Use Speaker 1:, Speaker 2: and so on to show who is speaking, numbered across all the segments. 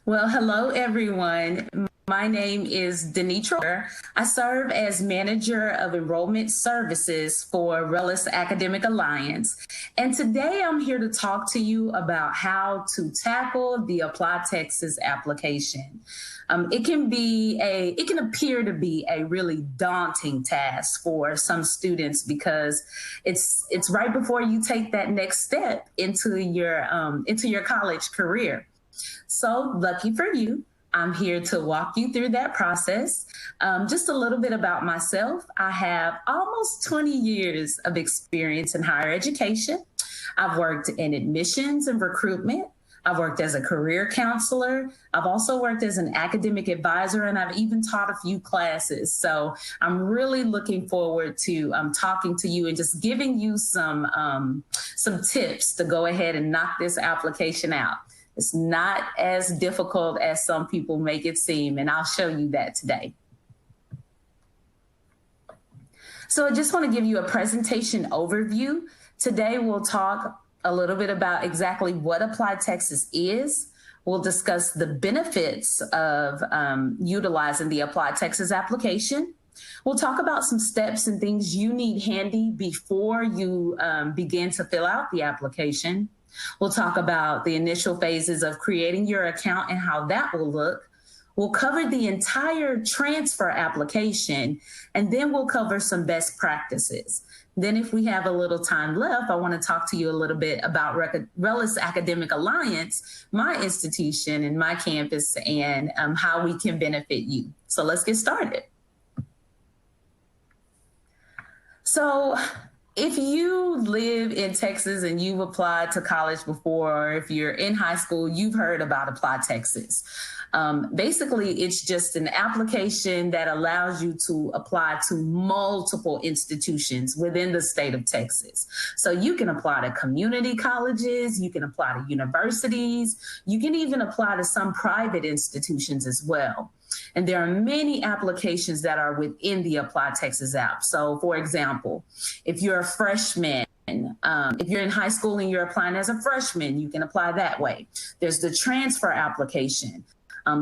Speaker 1: Well, hello, everyone. My name is Denitra. I serve as Manager of Enrollment Services for RELLIS Academic Alliance. And today I'm here to talk to you about how to tackle the ApplyTexas application. It can appear to be a really daunting task for some students because it's right before you take that next step into your college career. So lucky for you, I'm here to walk you through that process. Just a little bit about myself. I have almost 20 years of experience in higher education. I've worked in admissions and recruitment. I've worked as a career counselor. I've also worked as an academic advisor, and I've even taught a few classes. So I'm really looking forward to talking to you and just giving you some tips to go ahead and knock this application out. It's not as difficult as some people make it seem, and I'll show you that today. So I just want to give you a presentation overview. Today we'll talk a little bit about exactly what ApplyTexas is. We'll discuss the benefits of utilizing the ApplyTexas application. We'll talk about some steps and things you need handy before you begin to fill out the application. We'll talk about the initial phases of creating your account and how that will look. We'll cover the entire transfer application, and then we'll cover some best practices. Then if we have a little time left, I want to talk to you a little bit about RELLIS Academic Alliance, my institution and my campus, and how we can benefit you. So let's get started. So if you live in Texas and you've applied to college before, or if you're in high school, you've heard about ApplyTexas. Basically, it's just an application that allows you to apply to multiple institutions within the state of Texas. So you can apply to community colleges, you can apply to universities, you can even apply to some private institutions as well. And there are many applications that are within the ApplyTexas app. So for example, if you're a freshman, if you're in high school and you're applying as a freshman, you can apply that way. There's the transfer application.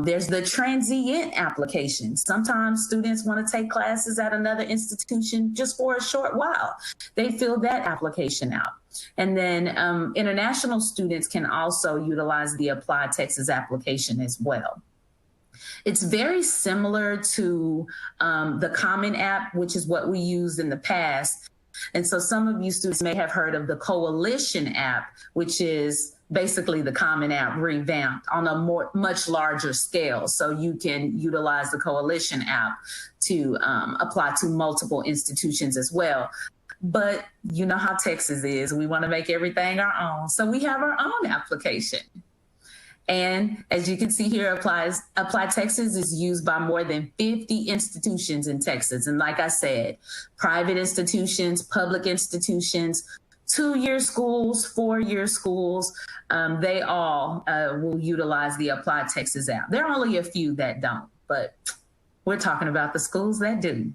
Speaker 1: There's the transient application. Sometimes students want to take classes at another institution just for a short while. They fill that application out. And then international students can also utilize the ApplyTexas application as well. It's very similar to the Common App, which is what we used in the past. And so some of you students may have heard of the Coalition app, which is basically the Common App revamped on a much larger scale. So you can utilize the Coalition app to apply to multiple institutions as well. But you know how Texas is. We want to make everything our own. So we have our own application. And as you can see here, ApplyTexas is used by more than 50 institutions in Texas. And like I said, private institutions, public institutions, 2-year schools, 4-year schools, they all will utilize the ApplyTexas app. There are only a few that don't, but we're talking about the schools that do.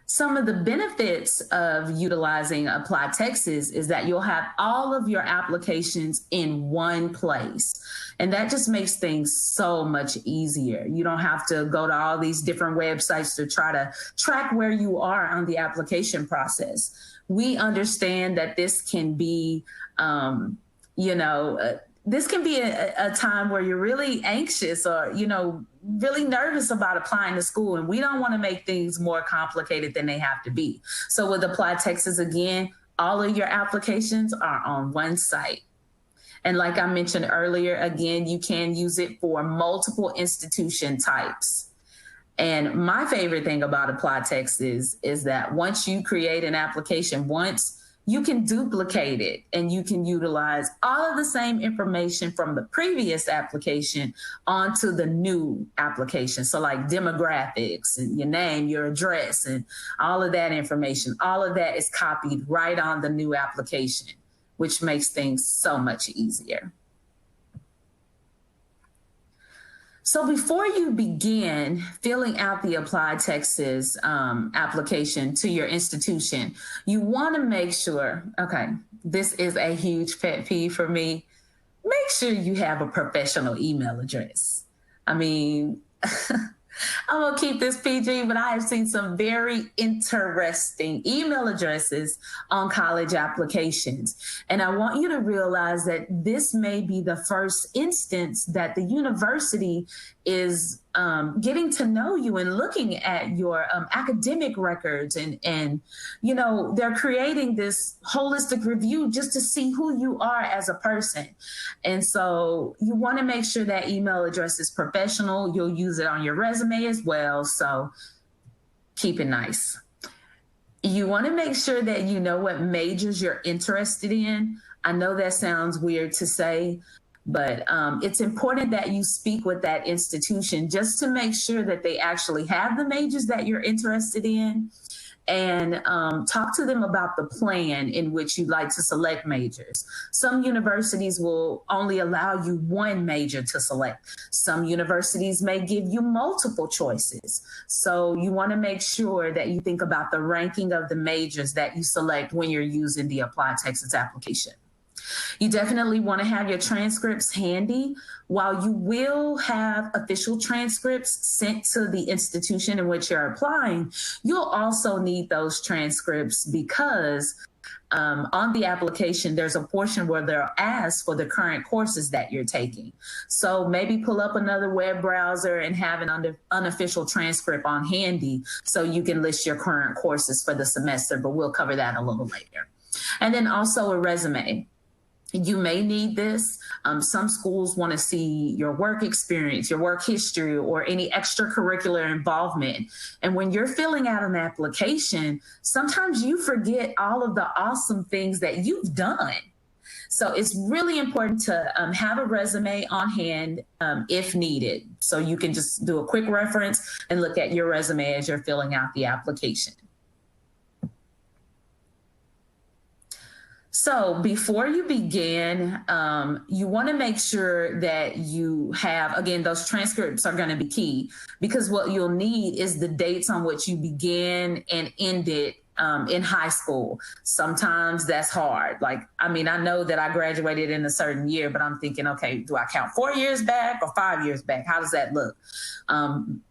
Speaker 1: Some of the benefits of utilizing ApplyTexas is that you'll have all of your applications in one place. And that just makes things so much easier. You don't have to go to all these different websites to try to track where you are on the application process. We understand that this can be, this can be a time where you're really anxious or, really nervous about applying to school, and we don't want to make things more complicated than they have to be. So with ApplyTexas, again, all of your applications are on one site. And like I mentioned earlier, again, you can use it for multiple institution types. And my favorite thing about ApplyTexas is that once you create an application once, you can duplicate it and you can utilize all of the same information from the previous application onto the new application. So like demographics and your name, your address, and all of that information, all of that is copied right on the new application, which makes things so much easier. So before you begin filling out the ApplyTexas application to your institution, you want to make sure, okay, this is a huge pet peeve for me. make sure you have a professional email address. I mean, I'm gonna keep this PG, but I have seen some very interesting email addresses on college applications. And I want you to realize that this may be the first instance that the university is getting to know you and looking at your academic records, and they're creating this holistic review just to see who you are as a person. And so you want to make sure that email address is professional. You'll use it on your resume as well, so keep it nice. You want to make sure that you know what majors you're interested in. I know that sounds weird to say, but it's important that you speak with that institution just to make sure that they actually have the majors that you're interested in, and talk to them about the plan in which you'd like to select majors. Some universities will only allow you one major to select. Some universities may give you multiple choices. So you want to make sure that you think about the ranking of the majors that you select when you're using the ApplyTexas application. You definitely want to have your transcripts handy. While you will have official transcripts sent to the institution in which you're applying, you'll also need those transcripts because on the application, there's a portion where they'll ask for the current courses that you're taking. So maybe pull up another web browser and have an unofficial transcript on handy so you can list your current courses for the semester, but we'll cover that a little later. And then also a resume. You may need this. Some schools want to see your work experience, your work history, or any extracurricular involvement. And when you're filling out an application, sometimes you forget all of the awesome things that you've done. So it's really important to have a resume on hand if needed. So you can just do a quick reference and look at your resume as you're filling out the application. So before you begin, you want to make sure that you have, again, those transcripts are going to be key, because what you'll need is the dates on which you began and ended in high school. Sometimes that's hard. Like, I mean, I know that I graduated in a certain year, but I'm thinking, okay, do I count 4 years back or 5 years back? How does that look?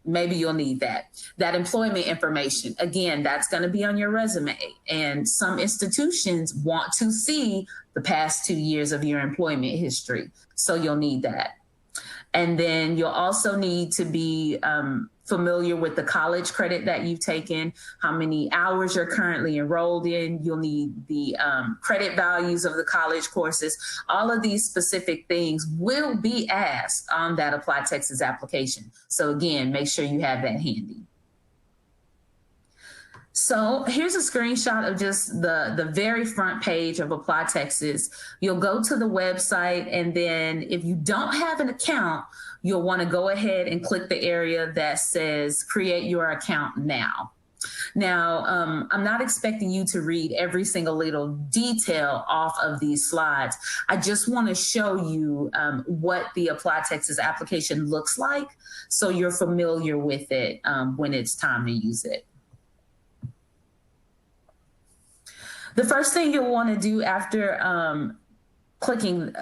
Speaker 1: Maybe you'll need that. That employment information, again, that's going to be on your resume. And some institutions want to see the past 2 years of your employment history. So you'll need that. And then you'll also need to be familiar with the college credit that you've taken, how many hours you're currently enrolled in. You'll need the credit values of the college courses. All of these specific things will be asked on that ApplyTexas application. So again, make sure you have that handy. So here's a screenshot of just the very front page of ApplyTexas. You'll go to the website, and then if you don't have an account, you'll want to go ahead and click the area that says create your account now. Now, I'm not expecting you to read every single little detail off of these slides. I just want to show you what the ApplyTexas application looks like so you're familiar with it when it's time to use it. The first thing you'll want to do after clicking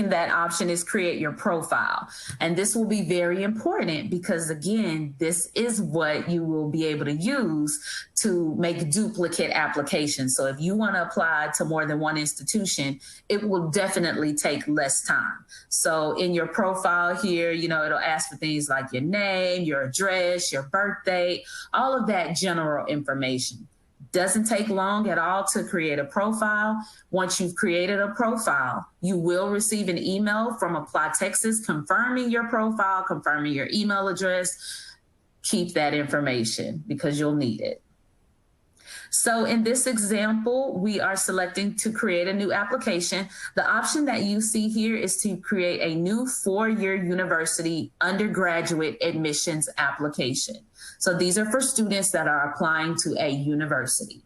Speaker 1: that option is create your profile. And this will be very important because, again, this is what you will be able to use to make duplicate applications. So if you want to apply to more than one institution, it will definitely take less time. So in your profile here, it'll ask for things like your name, your address, your birthday, all of that general information. Doesn't take long at all to create a profile. Once you've created a profile, you will receive an email from ApplyTexas confirming your profile, confirming your email address. Keep that information because you'll need it. So in this example, we are selecting to create a new application. The option that you see here is to create a new 4-year university undergraduate admissions application. So these are for students that are applying to a university.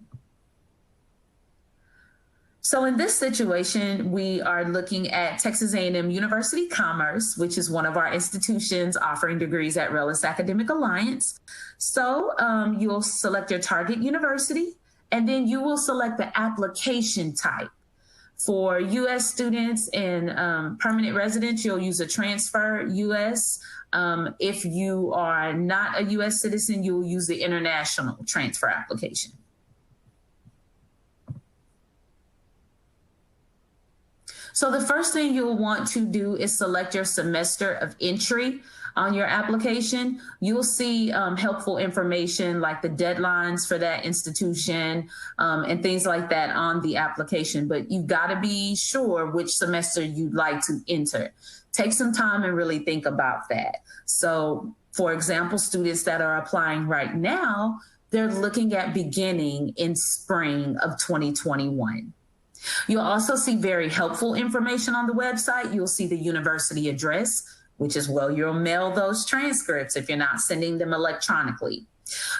Speaker 1: So in this situation, we are looking at Texas A&M University Commerce, which is one of our institutions offering degrees at RELLIS Academic Alliance. So you'll select your target university, and then you will select the application type. For U.S. students and permanent residents, you'll use a transfer U.S. If you are not a U.S. citizen, you'll use the international transfer application. So the first thing you'll want to do is select your semester of entry on your application. You'll see helpful information like the deadlines for that institution and things like that on the application, but you've got to be sure which semester you'd like to enter. Take some time and really think about that. So for example, students that are applying right now, they're looking at beginning in spring of 2021. You'll also see very helpful information on the website. You'll see the university address, which is where you'll mail those transcripts if you're not sending them electronically.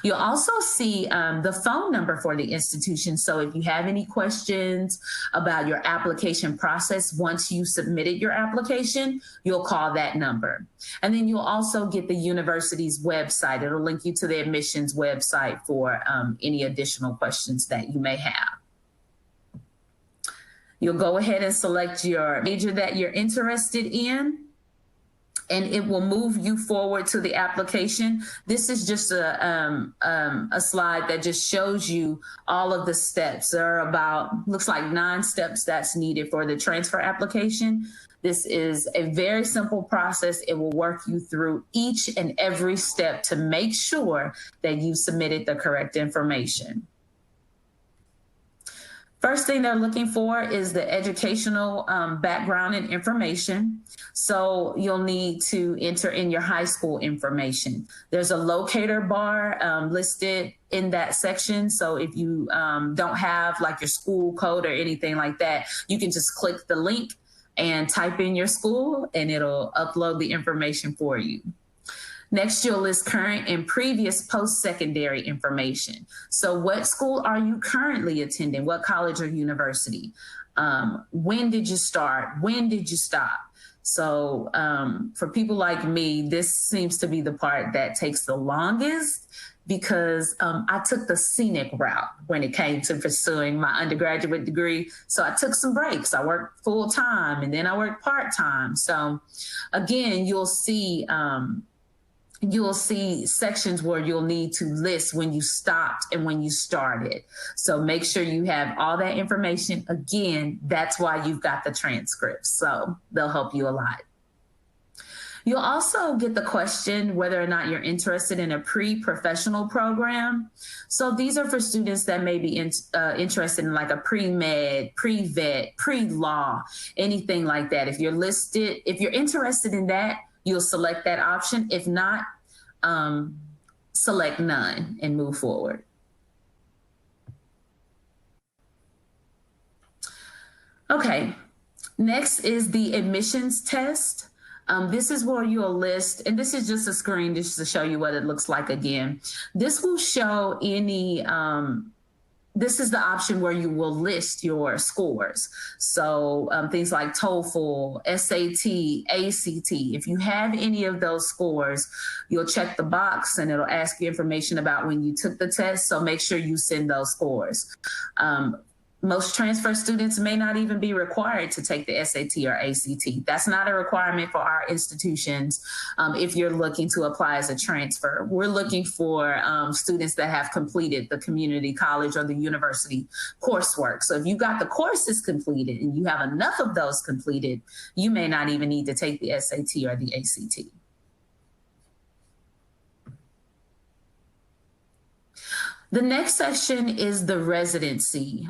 Speaker 1: You'll also see the phone number for the institution. So if you have any questions about your application process, once you submitted your application, you'll call that number. And then you'll also get the university's website. It'll link you to the admissions website for any additional questions that you may have. You'll go ahead and select your major that you're interested in, and it will move you forward to the application. This is just a slide that just shows you all of the steps. There are about, looks like 9 steps that's needed for the transfer application. This is a very simple process. It will work you through each and every step to make sure that you submitted the correct information. First thing they're looking for is the educational background and information. So you'll need to enter in your high school information. There's a locator bar listed in that section. So if you don't have like your school code or anything like that, you can just click the link and type in your school and it'll upload the information for you. Next, you'll list current and previous post-secondary information. So what school are you currently attending? What college or university? When did you start? When did you stop? So for people like me, this seems to be the part that takes the longest because I took the scenic route when it came to pursuing my undergraduate degree. So I took some breaks. I worked full time and then I worked part time. So again, you'll see sections where you'll need to list when you stopped and when you started. So make sure you have all that information. Again, that's why you've got the transcripts. So they'll help you a lot. You'll also get the question whether or not you're interested in a pre-professional program. So these are for students that may be interested in like a pre-med, pre-vet, pre-law, anything like that. If you're interested in that, you'll select that option. If not, select none and move forward. Okay, next is the admissions test. This is where you'll list, and this is just a screen just to show you what it looks like again. This will show any, this is the option where you will list your scores. So things like TOEFL, SAT, ACT. If you have any of those scores, you'll check the box and it'll ask you information about when you took the test. So make sure you send those scores. Most transfer students may not even be required to take the SAT or ACT. That's not a requirement for our institutions if you're looking to apply as a transfer. We're looking for students that have completed the community college or the university coursework. So if you've got the courses completed and you have enough of those completed, you may not even need to take the SAT or the ACT. The next section is the residency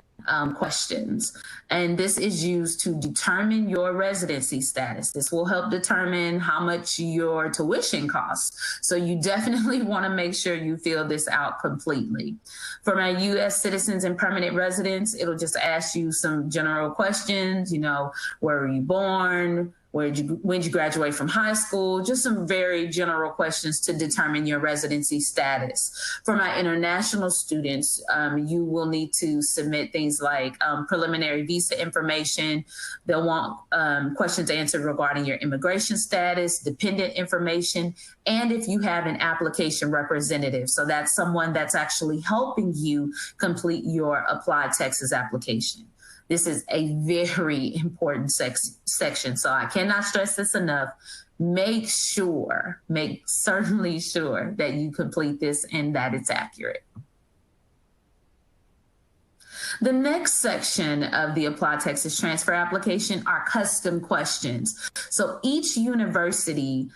Speaker 1: questions, and this is used to determine your residency status. This will help determine how much your tuition costs. So you definitely want to make sure you fill this out completely. For my U.S. citizens and permanent residents, it'll just ask you some general questions, you know, where were you born? When did you graduate from high school? Just some very general questions to determine your residency status. For my international students, you will need to submit things like preliminary visa information. They'll want questions answered regarding your immigration status, dependent information, and if you have an application representative. So that's someone that's actually helping you complete your ApplyTexas application. This is a very important section. So I cannot stress this enough. Make certainly sure that you complete this and that it's accurate. The next section of the ApplyTexas transfer application are custom questions. So each university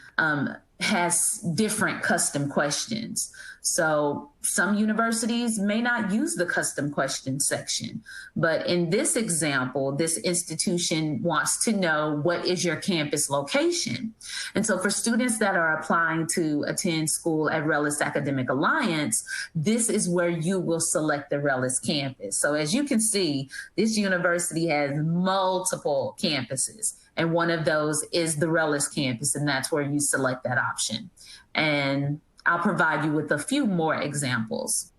Speaker 1: has different custom questions. So some universities may not use the custom question section, but in this example, this institution wants to know what is your campus location. And so for students that are applying to attend school at RELLIS Academic Alliance, this is where you will select the RELLIS campus. So as you can see, this university has multiple campuses, and one of those is the RELLIS campus, and that's where you select that option. And I'll provide you with a few more examples.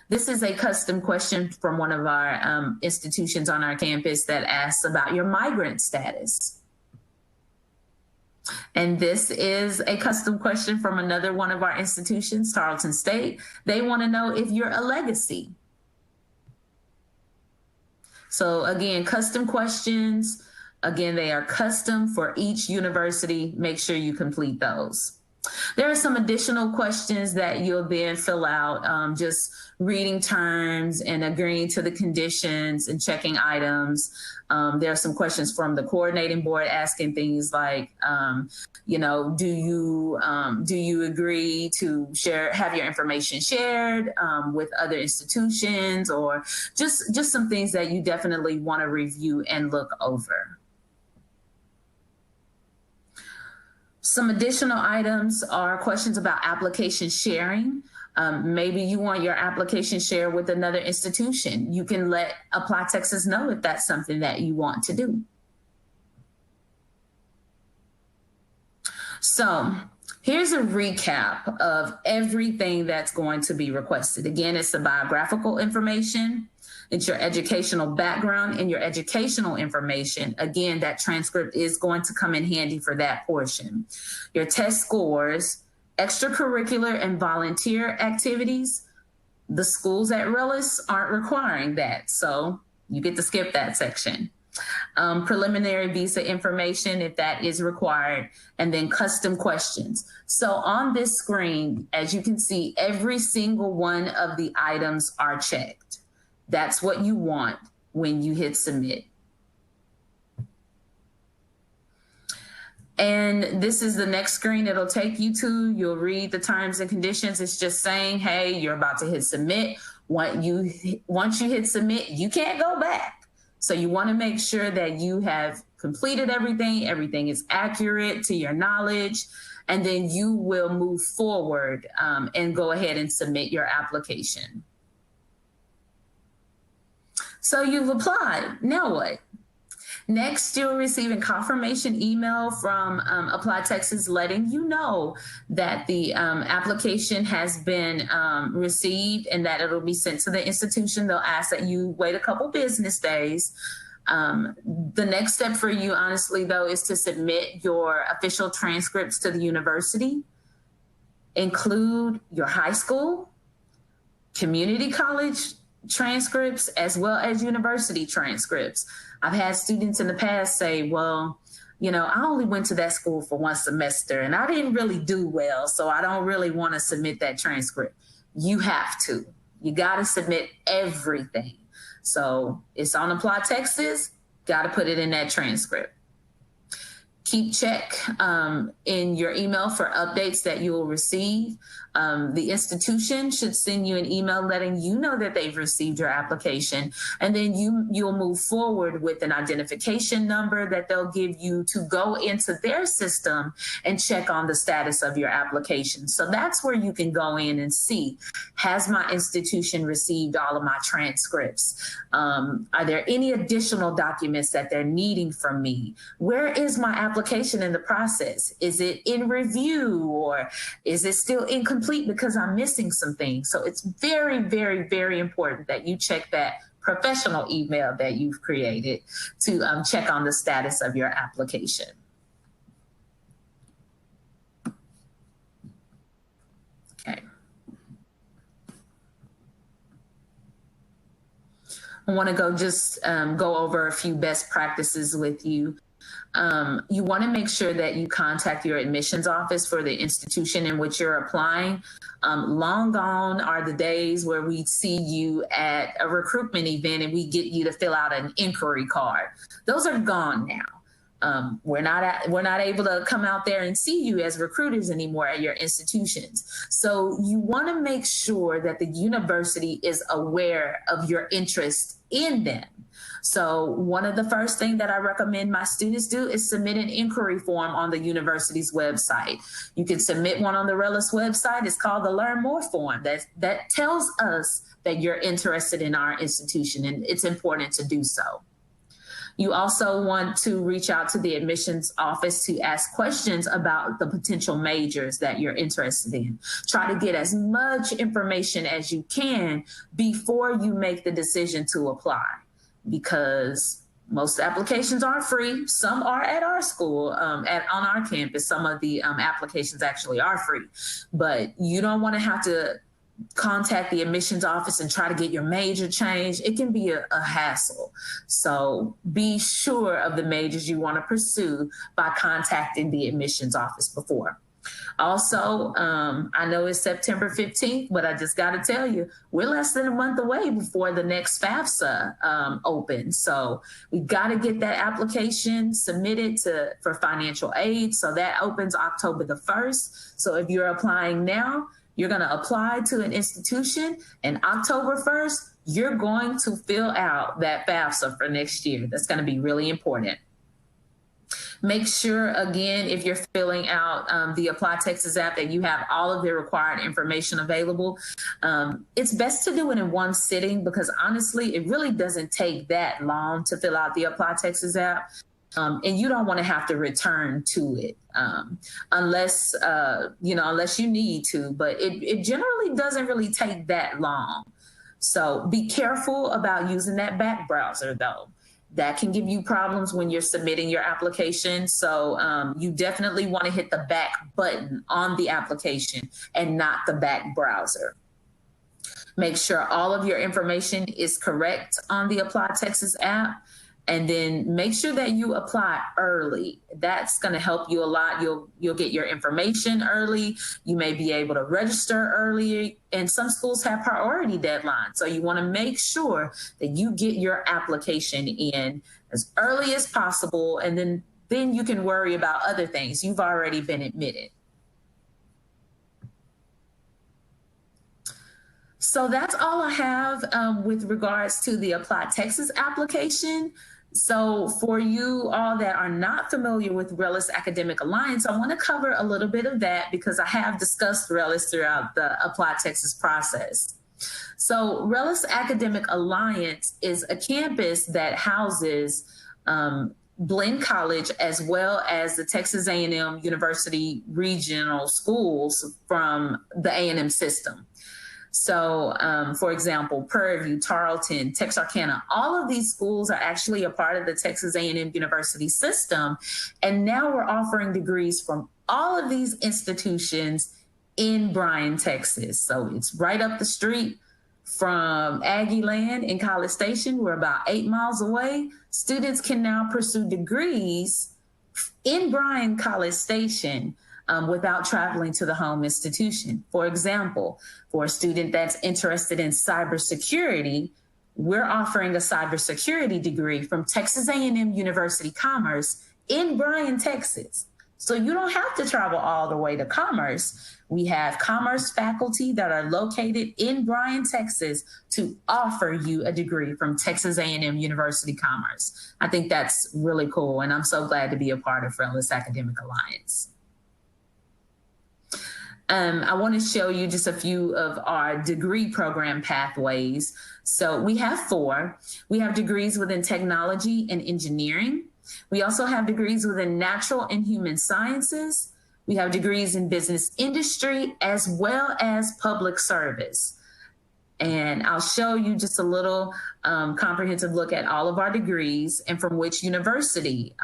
Speaker 1: This is a custom question from one of our institutions on our campus that asks about your migrant status. And this is a custom question from another one of our institutions, Tarleton State. They want to know if you're a legacy. So again, custom questions. Again, they are custom for each university. Make sure you complete those. There are some additional questions that you'll then fill out, just reading terms and agreeing to the conditions and checking items. There are some questions from the coordinating board asking things like, do you agree to have your information shared with other institutions, or just some things that you definitely want to review and look over. Some additional items are questions about application sharing. Maybe you want your application shared with another institution. You can let ApplyTexas know if that's something that you want to do. So here's a recap of everything that's going to be requested. Again, it's the biographical information. It's your educational background and your educational information. Again, that transcript is going to come in handy for that portion. Your test scores, extracurricular and volunteer activities. The schools at RELLIS aren't requiring that, so you get to skip that section. Preliminary visa information, if that is required, and then custom questions. So on this screen, as you can see, every single one of the items are checked. That's what you want when you hit submit. And this is the next screen it'll take you to. You'll read the terms and conditions. It's just saying, hey, you're about to hit submit. Once you hit submit, you can't go back. So you want to make sure that you have completed everything is accurate to your knowledge, and then you will move forward and go ahead and submit your application. So you've applied, now what? Next, you'll receive a confirmation email from ApplyTexas letting you know that the application has been received and that it'll be sent to the institution. They'll ask that you wait a couple business days. The next step for you, honestly, though, is to submit your official transcripts to the university. Include your high school, community college transcripts, as well as university transcripts. I've had students in the past say, well, I only went to that school for one semester and I didn't really do well, so I don't really want to submit that transcript. You have to. You got to submit everything. So it's on ApplyTexas, got to put it in that transcript. Keep check in your email for updates that you will receive. The institution should send you an email letting you know that they've received your application, and then you'll move forward with an identification number that they'll give you to go into their system and check on the status of your application. So that's where you can go in and see, has my institution received all of my transcripts? Are there any additional documents that they're needing from me? Where is my application in the process? Is it in review, or is it still incomplete because I'm missing some things? So it's very, very, very important that you check that professional email that you've created to check on the status of your application. Okay. I want to go over a few best practices with you. You want to make sure that you contact your admissions office for the institution in which you're applying. Long gone are the days where we see you at a recruitment event and we get you to fill out an inquiry card. Those are gone now. We're not able to come out there and see you as recruiters anymore at your institutions. So you want to make sure that the university is aware of your interest in them. So one of the first things that I recommend my students do is submit an inquiry form on the university's website. You can submit one on the RELLIS website. It's called the Learn More form. That tells us that you're interested in our institution, and it's important to do so. You also want to reach out to the admissions office to ask questions about the potential majors that you're interested in. Try to get as much information as you can before you make the decision to apply, because most applications aren't free. Some are at our school, on our campus. Some of the applications actually are free, but you don't want to have to contact the admissions office and try to get your major changed. It can be a hassle. So be sure of the majors you want to pursue by contacting the admissions office before. Also, I know it's September 15th, but I just got to tell you, we're less than a month away before the next FAFSA opens. So we got to get that application submitted for financial aid. So that opens October the 1st. So if you're applying now, you're going to apply to an institution, and October 1st, you're going to fill out that FAFSA for next year. That's going to be really important. Make sure, again, if you're filling out the ApplyTexas app, that you have all of the required information available. It's best to do it in one sitting, because honestly, it really doesn't take that long to fill out the ApplyTexas app. And you don't want to have to return to it unless you need to, but it generally doesn't really take that long. So be careful about using that back browser, though. That can give you problems when you're submitting your application. So you definitely want to hit the back button on the application and not the back browser. Make sure all of your information is correct on the ApplyTexas app. And then make sure that you apply early. That's going to help you a lot. You'll get your information early. You may be able to register earlier. And some schools have priority deadlines. So you want to make sure that you get your application in as early as possible. And then you can worry about other things. You've already been admitted. So that's all I have with regards to the ApplyTexas application. So for you all that are not familiar with RELLIS Academic Alliance, I want to cover a little bit of that because I have discussed RELLIS throughout the ApplyTexas process. So RELLIS Academic Alliance is a campus that houses Blinn College as well as the Texas A&M University regional schools from the A&M system. So, for example, Prairie View, Tarleton, Texarkana, all of these schools are actually a part of the Texas A&M University system. And now we're offering degrees from all of these institutions in Bryan, Texas. So it's right up the street from Aggie Land in College Station. We're about 8 miles away. Students can now pursue degrees in Bryan College Station without traveling to the home institution. For example, for a student that's interested in cybersecurity, we're offering a cybersecurity degree from Texas A&M University Commerce in Bryan, Texas. So you don't have to travel all the way to Commerce. We have commerce faculty that are located in Bryan, Texas to offer you a degree from Texas A&M University Commerce. I think that's really cool, and I'm so glad to be a part of RELLIS Academic Alliance. I want to show you just a few of our degree program pathways. So we have 4. We have degrees within technology and engineering. We also have degrees within natural and human sciences. We have degrees in business industry as well as public service. And I'll show you just a little comprehensive look at all of our degrees and from which university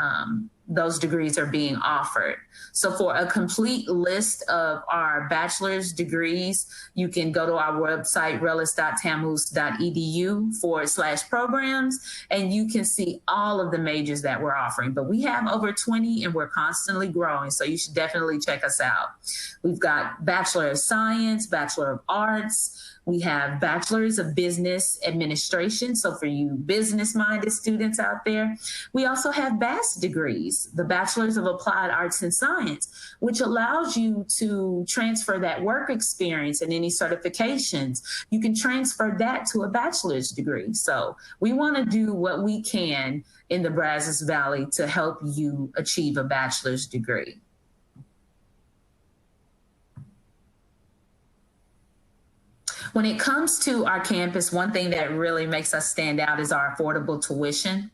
Speaker 1: those degrees are being offered. So for a complete list of our bachelor's degrees, you can go to our website, rellis.tamus.edu/programs, and you can see all of the majors that we're offering. But we have over 20 and we're constantly growing, so you should definitely check us out. We've got Bachelor of Science, Bachelor of Arts, we have Bachelors of Business Administration, so for you business-minded students out there. We also have BAS degrees, the Bachelors of Applied Arts and Science, which allows you to transfer that work experience and any certifications. You can transfer that to a bachelor's degree. So we want to do what we can in the Brazos Valley to help you achieve a bachelor's degree. When it comes to our campus, one thing that really makes us stand out is our affordable tuition.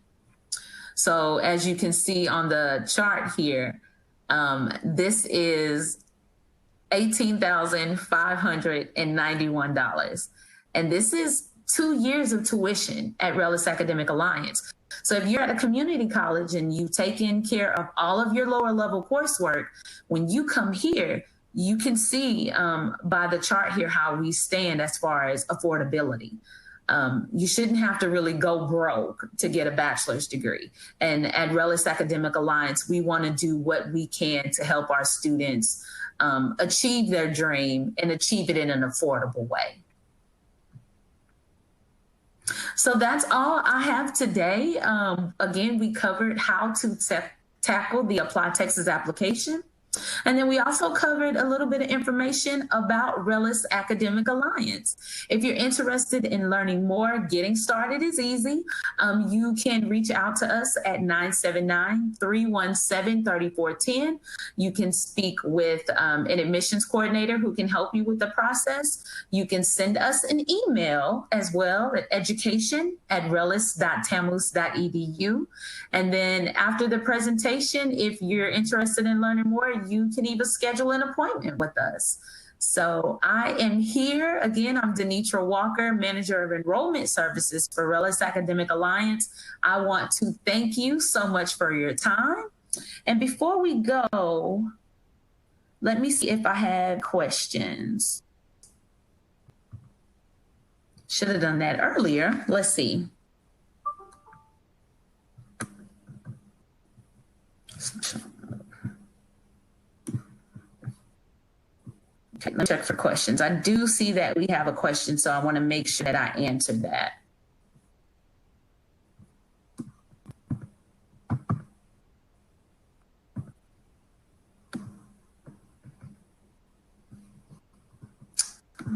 Speaker 1: So as you can see on the chart here, this is $18,591. And this is 2 years of tuition at RELLIS Academic Alliance. So if you're at a community college and you've taken care of all of your lower level coursework, when you come here, you can see by the chart here how we stand as far as affordability. You shouldn't have to really go broke to get a bachelor's degree. And at RELLIS Academic Alliance, we want to do what we can to help our students achieve their dream and achieve it in an affordable way. So that's all I have today. Again, we covered how to tackle the ApplyTexas application. And then we also covered a little bit of information about RELLIS Academic Alliance. If you're interested in learning more, getting started is easy. You can reach out to us at 979-317-3410. You can speak with an admissions coordinator who can help you with the process. You can send us an email as well at education@rellis.tamus.edu. And then after the presentation, if you're interested in learning more, you can even schedule an appointment with us. So I am here. Again, I'm Denitra Walker, Manager of Enrollment Services for RELLIS Academic Alliance. I want to thank you so much for your time. And before we go, let me see if I have questions. Should have done that earlier. Let's see. Okay, let me check for questions. I do see that we have a question, so I want to make sure that I answer that.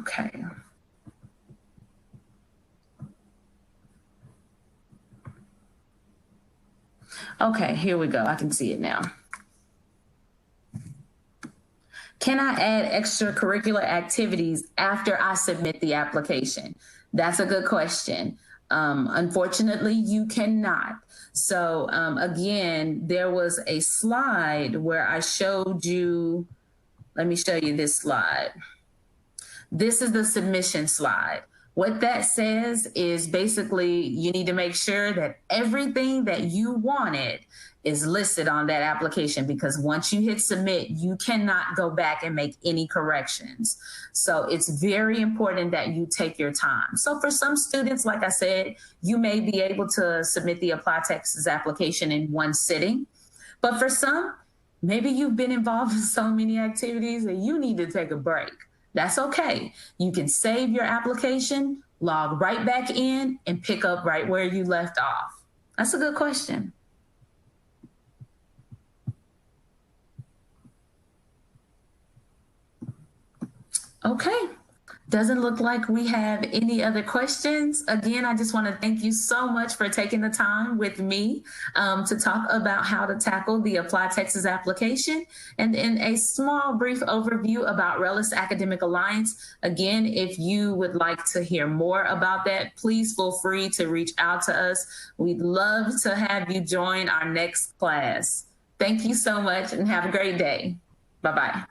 Speaker 1: Okay. Okay, here we go. I can see it now. Can I add extracurricular activities after I submit the application? That's a good question. Unfortunately, you cannot. So again, there was a slide where I showed you, let me show you this slide. This is the submission slide. What that says is basically you need to make sure that everything that you wanted is listed on that application, because once you hit submit, you cannot go back and make any corrections. So it's very important that you take your time. So for some students, like I said, you may be able to submit the ApplyTexas application in one sitting. But for some, maybe you've been involved in so many activities that you need to take a break. That's okay. You can save your application, log right back in, and pick up right where you left off. That's a good question. Okay. Doesn't look like we have any other questions. Again, I just want to thank you so much for taking the time with me to talk about how to tackle the ApplyTexas application, and in a small brief overview about RELLIS Academic Alliance. Again, if you would like to hear more about that, please feel free to reach out to us. We'd love to have you join our next class. Thank you so much and have a great day. Bye-bye.